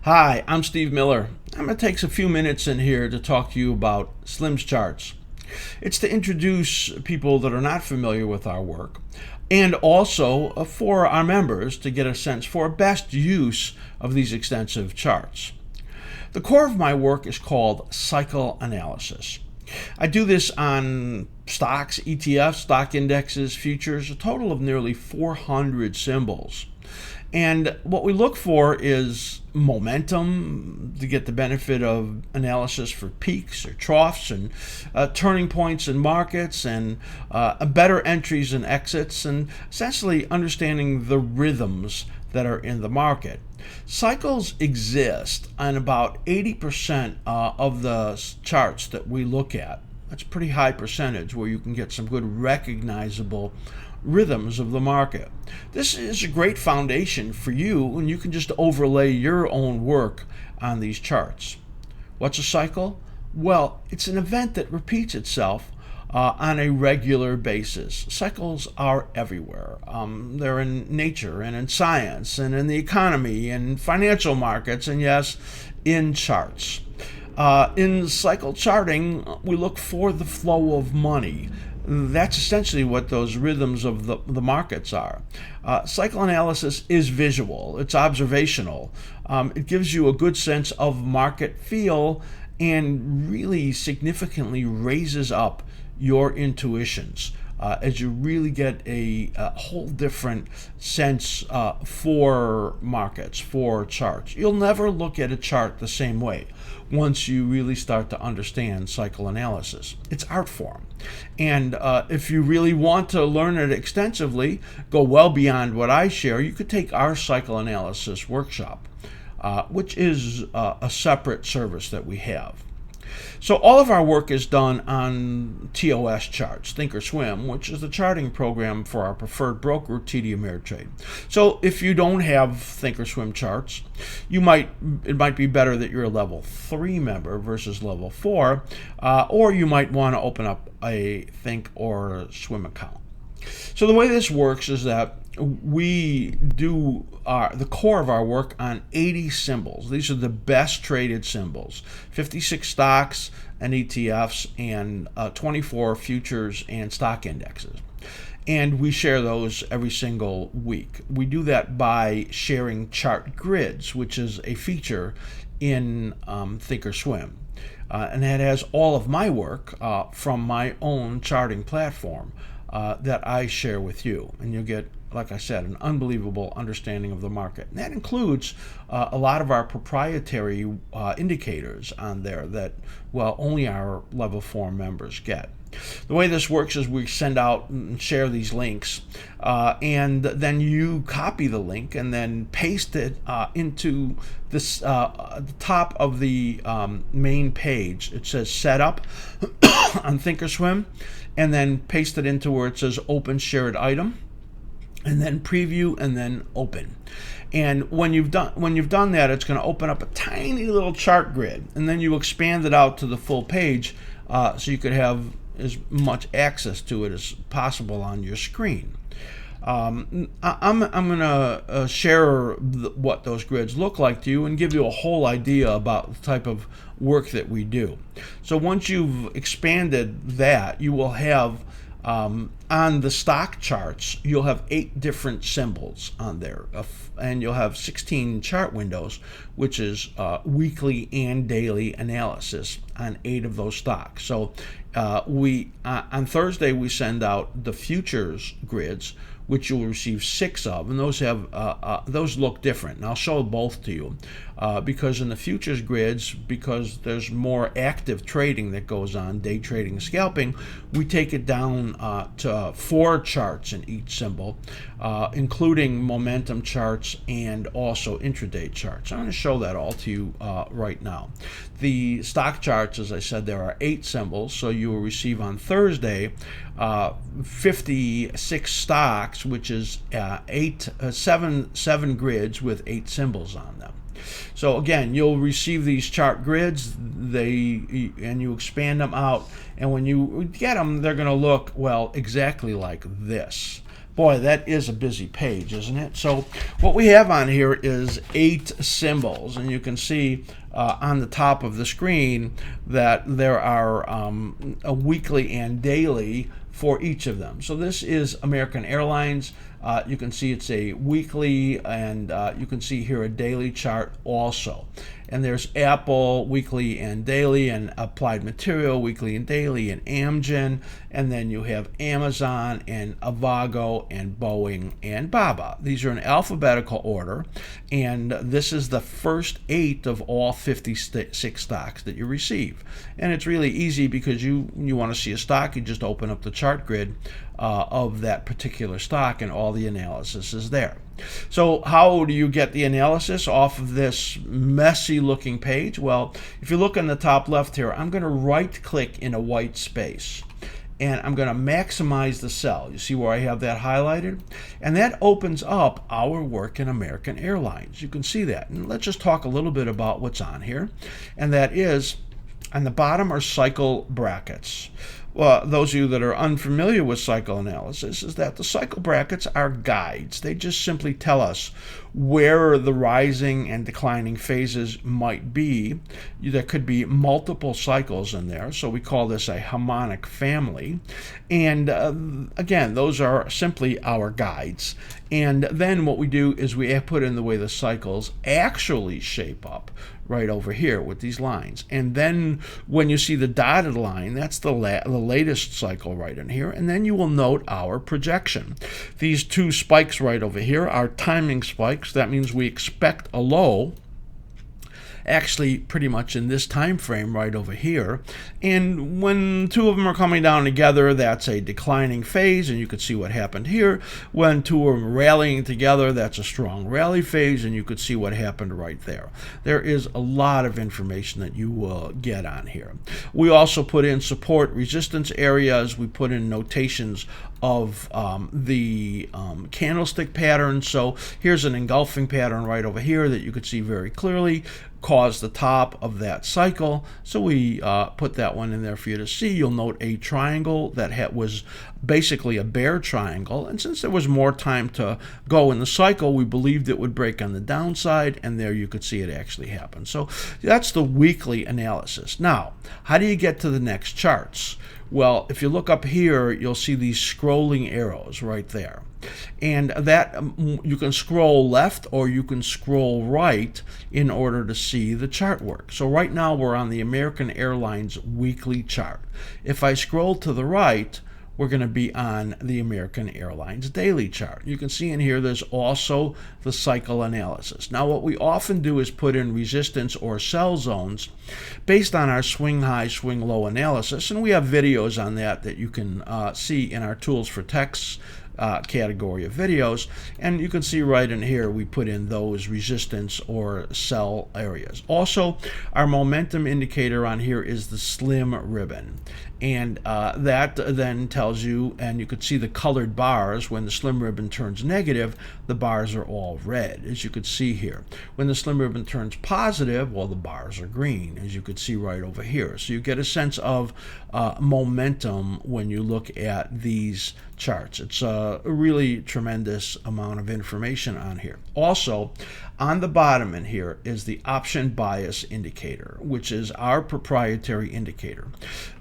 Hi, I'm Steve Miller. I'm going to take a few minutes in here to talk to you about Slim's charts. It's to introduce people that are not familiar with our work and also for our members to get a sense for best use of these extensive charts. The core of my work is called cycle analysis. I do this on stocks, ETFs, stock indexes, futures, a total of nearly 400 symbols. And what we look for is momentum to get the benefit of analysis for peaks or troughs and turning points in markets and better entries and exits, and essentially understanding the rhythms that are in the market. Cycles exist on about 80% of the charts that we look at. That's a pretty high percentage where you can get some good recognizable rhythms of the market. This is a great foundation for you, and you can just overlay your own work on these charts. What's a cycle? Well, it's an event that repeats itself on a regular basis. Cycles are everywhere. They're in nature and in science and in the economy and financial markets, and yes, in charts. In cycle charting, we look for the flow of money. That's essentially what those rhythms of the markets are. Cycle analysis is visual, it's observational. It gives you a good sense of market feel and really significantly raises up your intuitions as you really get a whole different sense for markets, for charts. You'll never look at a chart the same way once you really start to understand cycle analysis. It's art form. And if you really want to learn it extensively, go well beyond what I share, you could take our cycle analysis workshop, which is a separate service that we have. So all of our work is done on TOS charts, Thinkorswim, which is the charting program for our preferred broker, TD Ameritrade. So if you don't have Thinkorswim charts, it might be better that you're a level 3 member versus level 4, or you might want to open up a Think or Swim account. So the way this works is that we do the core of our work on 80 symbols. These are the best traded symbols, 56 stocks and ETFs, and 24 futures and stock indexes. And we share those every single week. We do that by sharing chart grids, which is a feature in Thinkorswim. And that has all of my work from my own charting platform that I share with you. And you'll get, like I said, an unbelievable understanding of the market. And that includes a lot of our proprietary indicators on there that, well, only our level 4 members get. The way this works is we send out and share these links, and then you copy the link and then paste it into this the top of the main page. It says Setup on Thinkorswim, and then paste it into where it says Open Shared Item, and then Preview, and then Open. And when you've done that, it's going to open up a tiny little chart grid, and then you expand it out to the full page, so you could have as much access to it as possible on your screen. I'm going to share what those grids look like to you and give you a whole idea about the type of work that we do. So once you've expanded that, you will have on the stock charts, you'll have 8 different symbols on there, and you'll have 16 chart windows, which is weekly and daily analysis on 8 of those stocks. So on Thursday we send out the futures grids, which you'll receive 6 of, and those look different. And I'll show both to you because in the futures grids, because there's more active trading that goes on, day trading, scalping, we take it down to 4 charts in each symbol, including momentum charts and also intraday charts. I'm going to show that all to you right now. The stock charts, as I said, there are 8 symbols, so you will receive on Thursday 56 stocks, which is 7 grids with 8 symbols on them. So again, you'll receive these chart grids, and you expand them out, and when you get them, they're going to look, well, exactly like this. Boy, that is a busy page, isn't it? So what we have on here is 8 symbols, and you can see on the top of the screen that there are a weekly and daily for each of them. So this is American Airlines. You can see it's a weekly, and you can see here a daily chart also. And there's Apple weekly and daily, and Applied Material weekly and daily, and Amgen, and then you have Amazon and Avago and Boeing and Baba. These are in alphabetical order, and this is the first 8 of all 56 stocks that you receive. And it's really easy because you want to see a stock, you just open up the chart grid of that particular stock, and all the analysis is there. So how do you get the analysis off of this messy looking page? Well, if you look on the top left here, I'm going to right click in a white space, and I'm going to maximize the cell. You see where I have that highlighted? And that opens up our work in American Airlines. You can see that. And let's just talk a little bit about what's on here. And that is, on the bottom are cycle brackets. Well, those of you that are unfamiliar with cycle analysis, is that the cycle brackets are guides. They just simply tell us where the rising and declining phases might be. There could be multiple cycles in there, so we call this a harmonic family. And again, those are simply our guides. And then what we do is we put in the way the cycles actually shape up right over here with these lines. And then when you see the dotted line, that's the latest cycle right in here. And then you will note our projection. These 2 spikes right over here are timing spikes. That means we expect a low actually pretty much in this time frame right over here. And when 2 of them are coming down together, that's a declining phase, and you could see what happened here. When 2 are rallying together, that's a strong rally phase, and you could see what happened right there. There is a lot of information that you will get on here. We also put in support resistance areas. We put in notations of the candlestick pattern. So here's an engulfing pattern right over here that you could see very clearly caused the top of that cycle. So we put that one in there for you to see. You'll note a triangle that was basically a bear triangle, and since there was more time to go in the cycle, we believed it would break on the downside, and there you could see it actually happen. So that's the weekly analysis. Now, how do you get to the next charts? Well, if you look up here, you'll see these scrolling arrows right there. And that you can scroll left or you can scroll right in order to see the chart work. So right now we're on the American Airlines weekly chart. If I scroll to the right, we're going to be on the American Airlines daily chart. You can see in here there's also the cycle analysis. Now what we often do is put in resistance or sell zones based on our swing high, swing low analysis, and we have videos on that you can see in our tools for text category of videos, and you can see right in here we put in those resistance or sell areas. Also, our momentum indicator on here is the slim ribbon, and that then tells you, and you could see the colored bars. When the slim ribbon turns negative, the bars are all red, as you could see here. When the slim ribbon turns positive, well, the bars are green, as you could see right over here. So you get a sense of momentum when you look at these charts. It's a really tremendous amount of information on here. Also, on the bottom in here is the option bias indicator, which is our proprietary indicator.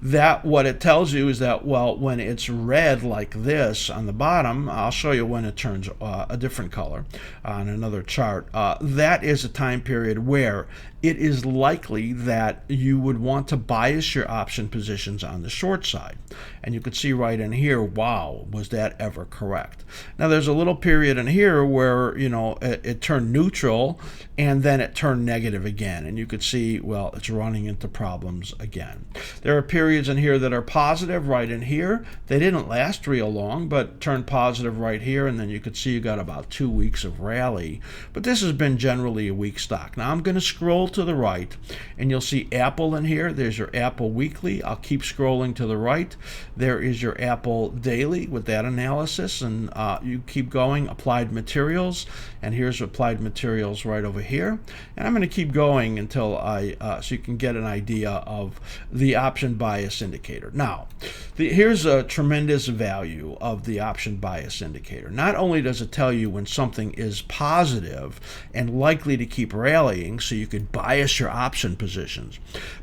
That what it tells you is that, well, when it's red like this on the bottom, I'll show you when it turns a different color on another chart. That is a time period where it is likely that you would want to bias your option positions on the short side. And you could see right in here, wow, was that ever correct? Now there's a little period in here where, you know, it turned neutral and then it turned negative again. And you could see, well, it's running into problems again. There are periods in here that are positive right in here. They didn't last real long, but turned positive right here. And then you could see you got about 2 weeks of rally. But this has been generally a weak stock. Now I'm going to scroll to the right and you'll see Apple in here. There's your Apple weekly. I'll keep scrolling to the right. There is your Apple daily, with that analysis, and you keep going. Applied materials, and here's applied materials right over here. And I'm going to keep going until so you can get an idea of the option bias indicator. Now, here's a tremendous value of the option bias indicator. Not only does it tell you when something is positive and likely to keep rallying, so you could bias your option positions,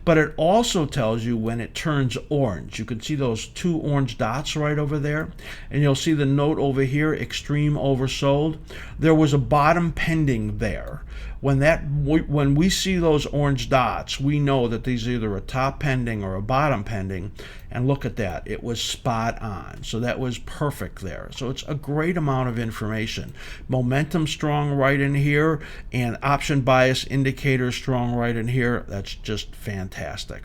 but it also tells you when it turns orange. You can see those two orange dots right over there, and you'll see the note over here, extreme oversold. There was a bottom pending there. When we see those orange dots, we know that these are either a top pending or a bottom pending, and look at that, it was spot on. So that was perfect there. So it's a great amount of information. Momentum strong right in here, and option bias indicator strong right in here. That's just fantastic.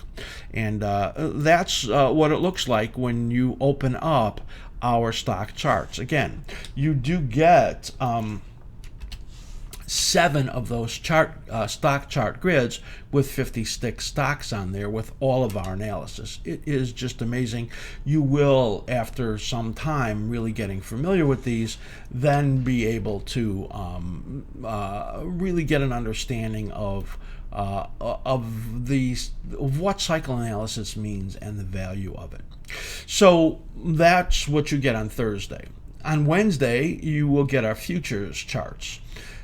And that's what it looks like when you open up our stock charts. Again, you do get 7 of those stock chart grids with 56 stocks on there with all of our analysis. It is just amazing. You will, after some time really getting familiar with these, then be able to really get an understanding of what cycle analysis means and the value of it. So that's what you get on Thursday. On Wednesday, you will get our futures charts.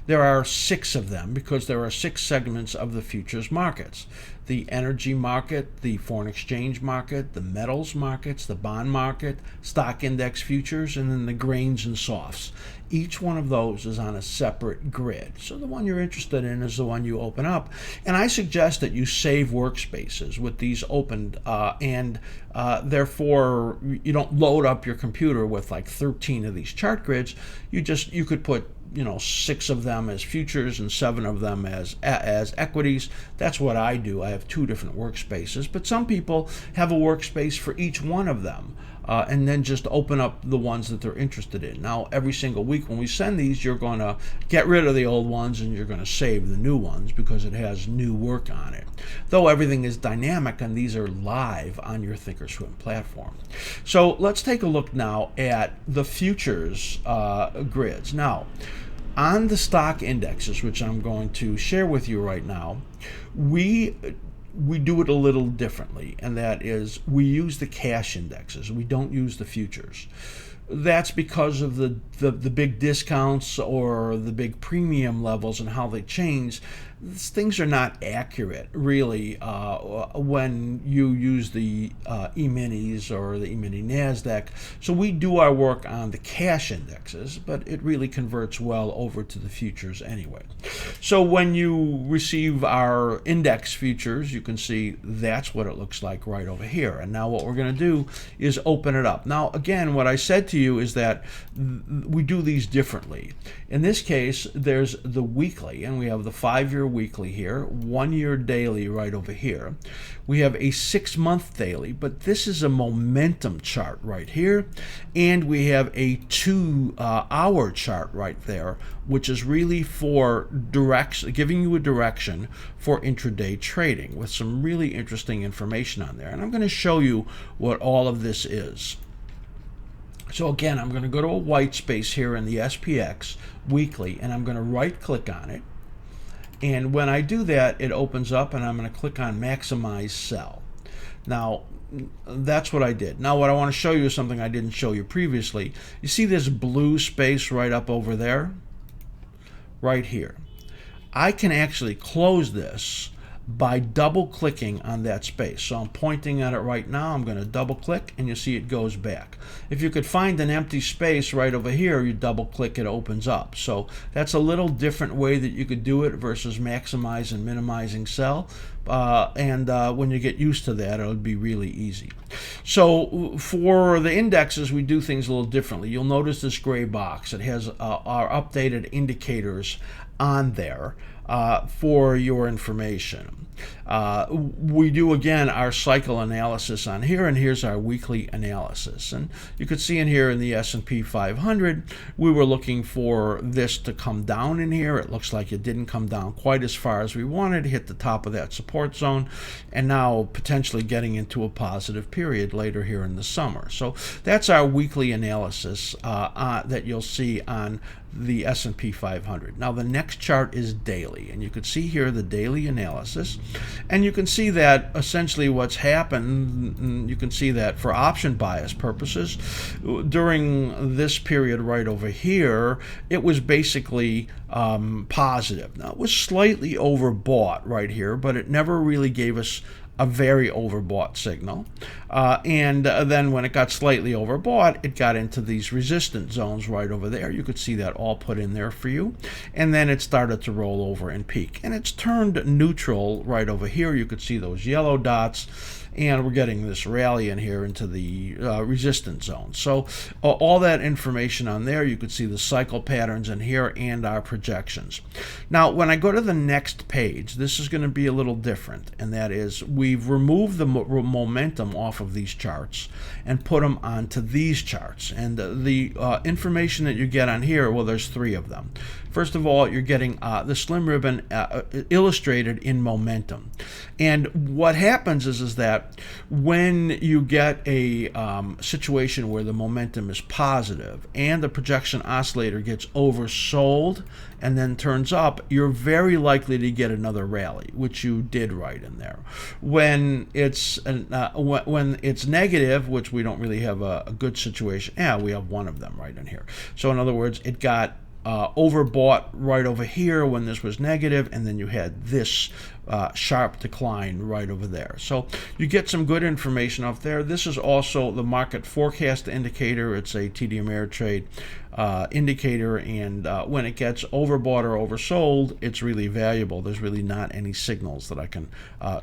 There are 6 of them because there are 6 segments of the futures markets. The energy market, the foreign exchange market, the metals markets, the bond market, stock index futures, and then the grains and softs. Each one of those is on a separate grid. So the one you're interested in is the one you open up. And I suggest that you save workspaces with these opened, and therefore you don't load up your computer with like 13 of these chart grids. You could put 6 of them as futures and 7 of them as equities. That's what I do. I have 2 different workspaces, but some people have a workspace for each one of them, and then just open up the ones that they're interested in. Now, every single week when we send these, you're going to get rid of the old ones and you're going to save the new ones because it has new work on it. Though everything is dynamic and these are live on your Thinkorswim platform. So let's take a look now at the futures grids. Now, on the stock indexes, which I'm going to share with you right now, we do it a little differently, and that is we use the cash indexes. We don't use the futures. That's because of the big discounts or the big premium levels and how they change. Things are not accurate, really, when you use the E-minis or the E-mini NASDAQ. So we do our work on the cash indexes, but it really converts well over to the futures anyway. So when you receive our index futures, you can see that's what it looks like right over here. And now what we're going to do is open it up. Now, again, what I said to you is that we do these differently. In this case, there's the weekly, and we have the 5-year weekly here, 1-year daily right over here. We have a 6-month daily, but this is a momentum chart right here, and we have a 2-hour chart right there, which is really for direction, giving you a direction for intraday trading with some really interesting information on there. And I'm going to show you what all of this is. So again, I'm going to go to a white space here in the SPX weekly, and I'm going to right click on it. And when I do that, it opens up, and I'm going to click on maximize sell. Now, that's what I did. Now, what I want to show you is something I didn't show you previously. You see this blue space right up over there? Right here. I can actually close this by double clicking on that space. So I'm pointing at it right now. I'm going to double click, and you see it goes back. If you could find an empty space right over here, you double click, it opens up. So that's a little different way that you could do it versus maximize and minimizing sell. When you get used to that, it'll be really easy. So for the indexes, we do things a little differently. You'll notice this gray box. It has our updated indicators on there for your information. We do again our cycle analysis on here, and here's our weekly analysis. And you could see in here in the S&P 500, we were looking for this to come down in here. It looks like it didn't come down quite as far as we wanted, hit the top of that support zone, and now potentially getting into a positive period later here in the summer. So that's our weekly analysis that you'll see on the S&P 500. Now the next chart is daily, and you can see here the daily analysis, and you can see that essentially what's happened, you can see that for option bias purposes, during this period right over here, it was basically positive. Now it was slightly overbought right here, but it never really gave us a very overbought signal. And then when it got slightly overbought, it got into these resistance zones right over there. You could see that all put in there for you. And then it started to roll over and peak. And it's turned neutral right over here. You could see those yellow dots. And we're getting this rally in here into the resistance zone. So all that information on there, you could see the cycle patterns in here and our projections. Now, when I go to the next page, this is going to be a little different, and that is we've removed the momentum off of these charts and put them onto these charts. And the information that you get on here, well, there's three of them. First of all, you're getting the slim ribbon illustrated in momentum. And what happens is that when you get a situation where the momentum is positive and the projection oscillator gets oversold and then turns up, you're very likely to get another rally, which you did right in there. When it's negative, which we don't really have a good situation, we have one of them right in here. So in other words, it got overbought right over here when this was negative, and then you had this sharp decline right over there. So you get some good information off there. This is also the market forecast indicator. It's a TD Ameritrade indicator, and when it gets overbought or oversold, it's really valuable. There's really not any signals that I can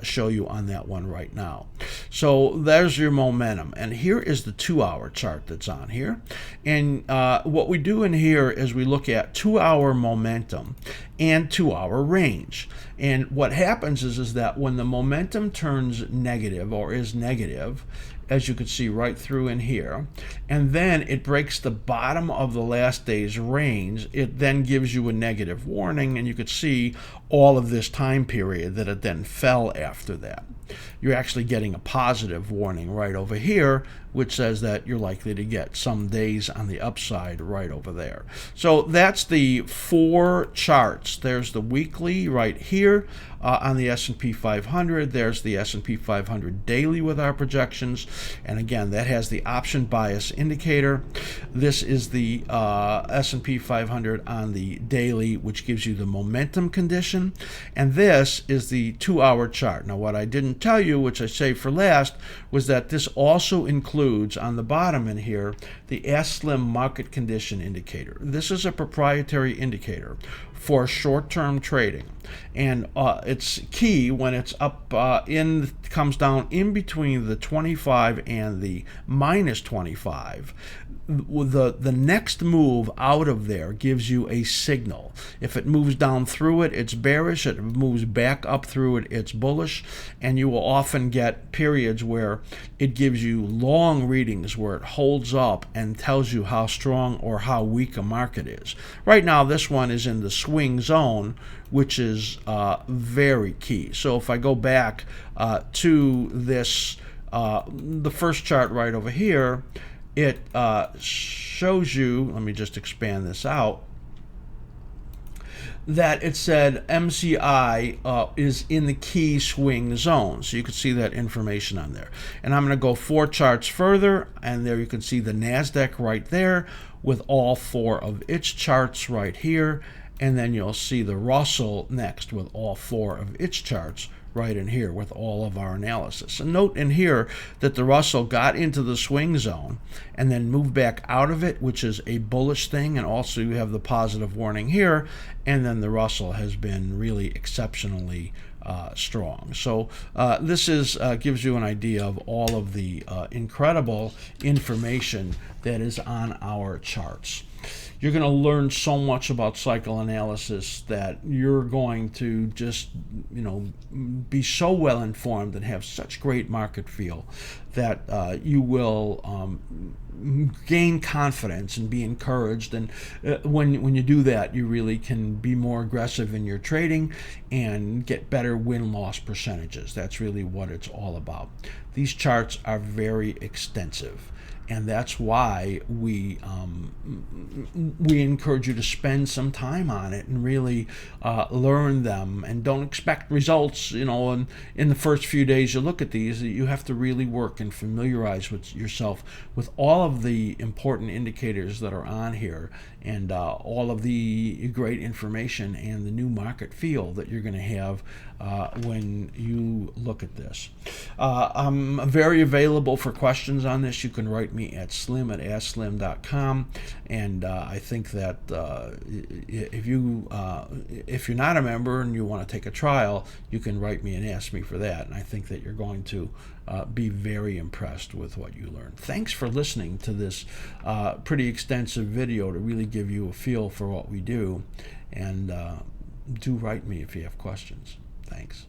show you on that one right now. So there's your momentum, and here is the 2-hour chart that's on here. And what we do in here is we look at 2-hour momentum and 2-hour range. And what happens is that when the momentum turns negative or is negative, as you can see right through in here, and then it breaks the bottom of the last day's range, it then gives you a negative warning, and you could see all of this time period that it then fell after that. You're actually getting a positive warning right over here, which says that you're likely to get some days on the upside right over there. So that's the 4 charts. There's the weekly right here on the S&P 500. There's the S&P 500 daily with our projections. And again, that has the option bias indicator. This is the S&P 500 on the daily, which gives you the momentum condition. And this is the 2-hour chart. Now, what I didn't tell you, which I saved for last, was that this also includes on the bottom in here the S-Slim market condition indicator. This is a proprietary indicator for short-term trading, and it's key when it's up comes down in between the 25 and the minus 25. The next move out of there gives you a signal. If it moves down through it, it's bearish. If it moves back up through it, it's bullish. And you will often get periods where it gives you long readings where it holds up and tells you how strong or how weak a market is. Right now, this one is in the swing zone, which is very key. So if I go back to this, the first chart right over here, it shows you, let me just expand this out, that it said MCI is in the key swing zone. So you can see that information on there. And I'm going to go 4 charts further, and there you can see the NASDAQ right there with all 4 of its charts right here. And then you'll see the Russell next with all 4 of its charts right in here with all of our analysis. And note in here that the Russell got into the swing zone and then moved back out of it, which is a bullish thing. And also you have the positive warning here. And then the Russell has been really exceptionally strong. So this gives you an idea of all of the incredible information that is on our charts. You're going to learn so much about cycle analysis that you're going to just, be so well informed and have such great market feel that you will gain confidence and be encouraged. And when you do that, you really can be more aggressive in your trading and get better win-loss percentages. That's really what it's all about. These charts are very extensive. And that's why we encourage you to spend some time on it and really learn them, and don't expect results, in the first few days you look at these. You have to really work and familiarize yourself with all of the important indicators that are on here, and all of the great information and the new market feel that you're going to have when you look at this. I'm very available for questions on this. You can write me at slim@askslim.com, and I think that if you're not a member and you want to take a trial, you can write me and ask me for that, and I think that you're going to be very impressed with what you learn. Thanks for listening to this pretty extensive video to really give you a feel for what we do, and do write me if you have questions. Thanks.